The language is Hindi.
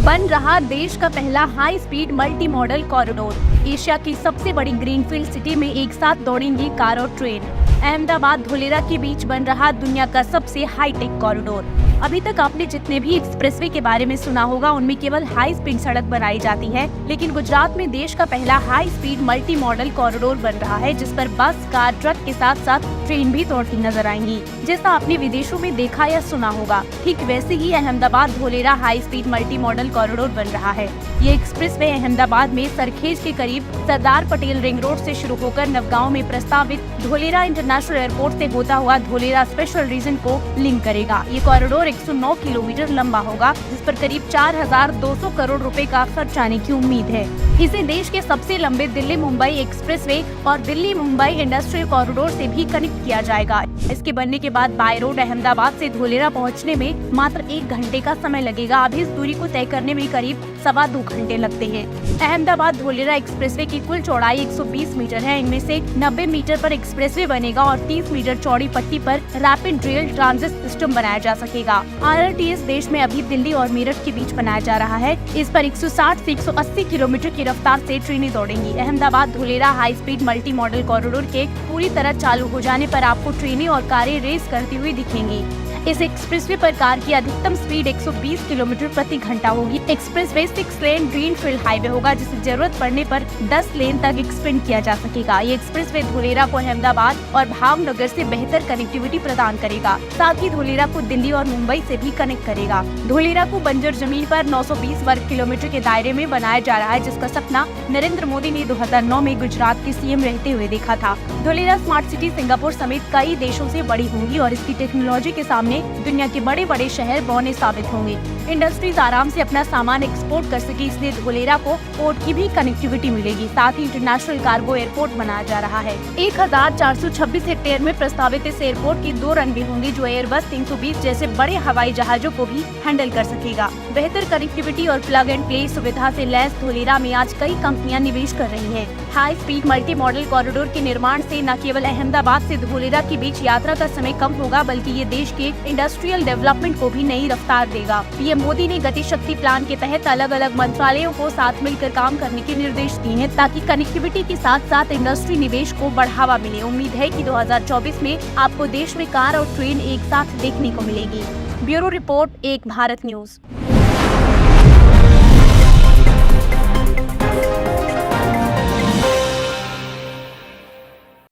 बन रहा देश का पहला high speed multi modal corridor. Asia की सबसे बड़ी ग्रीनफील्ड सिटी में एक साथ दौड़ेंगी कार और ट्रेन। अहमदाबाद धोलेरा के बीच बन रहा दुनिया का सबसे हाईटेक कॉरिडोर। अभी तक आपने जितने भी एक्सप्रेसवे के बारे में सुना होगा उनमें केवल हाई स्पीड सड़क बनाई जाती है, लेकिन गुजरात में देश का पहला high speed multi modal corridor बन रहा है, जिस पर बस, कार, ट्रक के साथ साथ ट्रेन भी दौड़ती नजर आएंगी। जैसा आपने विदेशों में देखा या सुना होगा, ठीक वैसे ही Ahmedabad Dholera high speed multi modal corridor बन रहा है। ये एक्सप्रेसवे अहमदाबाद में सरखेज के करीब सरदार पटेल रिंग रोड से शुरू होकर नवगांव में प्रस्तावित धोलेरा इंटरनेशनल एयरपोर्ट से होता हुआ धोलेरा स्पेशल रीजन को लिंक करेगा। ये कॉरिडोर 109 किलोमीटर लंबा होगा, जिस पर करीब 4200 करोड़ रुपए का खर्च आने की उम्मीद है। इसे देश के सबसे लंबे दिल्ली मुंबई एक्सप्रेसवे और दिल्ली मुंबई इंडस्ट्रियल कॉरिडोर से भी कनेक्ट किया जाएगा। इसके बनने के बाद बाय रोड अहमदाबाद से धोलेरा पहुंचने में मात्र 1 घंटे का समय लगेगा। अभी इस दूरी को तय करने में करीब 2.25 घंटे लगते हैं। अहमदाबाद धोलेरा एक्सप्रेसवे की कुल चौड़ाई 120 मीटर है। इनमें से 90 मीटर पर एक्सप्रेसवे बनेगा और 30 मीटर चौड़ी पट्टी पर रैपिड रेल ट्रांजिट सिस्टम बनाया जा सकेगा। RRTS देश में अभी दिल्ली और मेरठ के बीच बनाया जा रहा है। इस पर 160 से 180 किलोमीटर की रफ्तार से ट्रेनें दौड़ेंगी। Ahmedabad Dholera high speed multi modal corridor के पूरी तरह चालू हो जाने पर आपको ट्रेनें और कारें रेस करती हुई दिखेंगी। इस एक्सप्रेसवे पर कार की अधिकतम स्पीड 120 किलोमीटर प्रति घंटा होगी। एक्सप्रेसवे 6 लेन ग्रीनफील्ड हाईवे होगा, जिसे जरूरत पड़ने पर 10 लेन तक एक्सपेंड किया जा सकेगा। ये एक्सप्रेसवे धोलेरा को अहमदाबाद और भावनगर से बेहतर कनेक्टिविटी प्रदान करेगा, साथ ही धोलेरा को दिल्ली और मुंबई से भी कनेक्ट करेगा। धोलेरा को बंजर जमीन पर 920 वर्ग किलोमीटर के दायरे में बनाया जा रहा है, जिसका सपना नरेंद्र मोदी ने 2009 में गुजरात के CM रहते हुए देखा था। धोलेरा स्मार्ट सिटी सिंगापुर समेत कई देशों से बड़ी होगी और इसकी टेक्नोलॉजी के सामने दुनिया के बड़े बड़े शहर बौने साबित होंगे। इंडस्ट्रीज आराम से अपना सामान एक्सपोर्ट कर सके, इसलिए धोलेरा को पोर्ट की भी कनेक्टिविटी मिलेगी। साथ ही इंटरनेशनल कार्गो एयरपोर्ट बनाया जा रहा है। 1426 हेक्टेयर में प्रस्तावित इस एयरपोर्ट की 2 रनवे होंगी, जो एयरबस 320 जैसे बड़े हवाई जहाजों को भी हैंडल कर सकेगा। बेहतर कनेक्टिविटी और प्लग एंड प्ले सुविधा से लैस धोलेरा में आज कई कंपनियां निवेश कर रही हैं। High speed multi modal corridor के निर्माण से न केवल अहमदाबाद से धोलेरा के बीच यात्रा का समय कम होगा, बल्कि ये देश के इंडस्ट्रियल डेवलपमेंट को भी नई रफ्तार देगा। पीएम मोदी ने गति शक्ति प्लान के तहत अलग अलग मंत्रालयों को साथ मिलकर काम करने के निर्देश दिए हैं, ताकि कनेक्टिविटी के साथ साथ इंडस्ट्री निवेश को बढ़ावा मिले। उम्मीद है कि 2024 में आपको देश में कार और ट्रेन एक साथ देखने को मिलेगी। ब्यूरो रिपोर्ट, एक भारत न्यूज।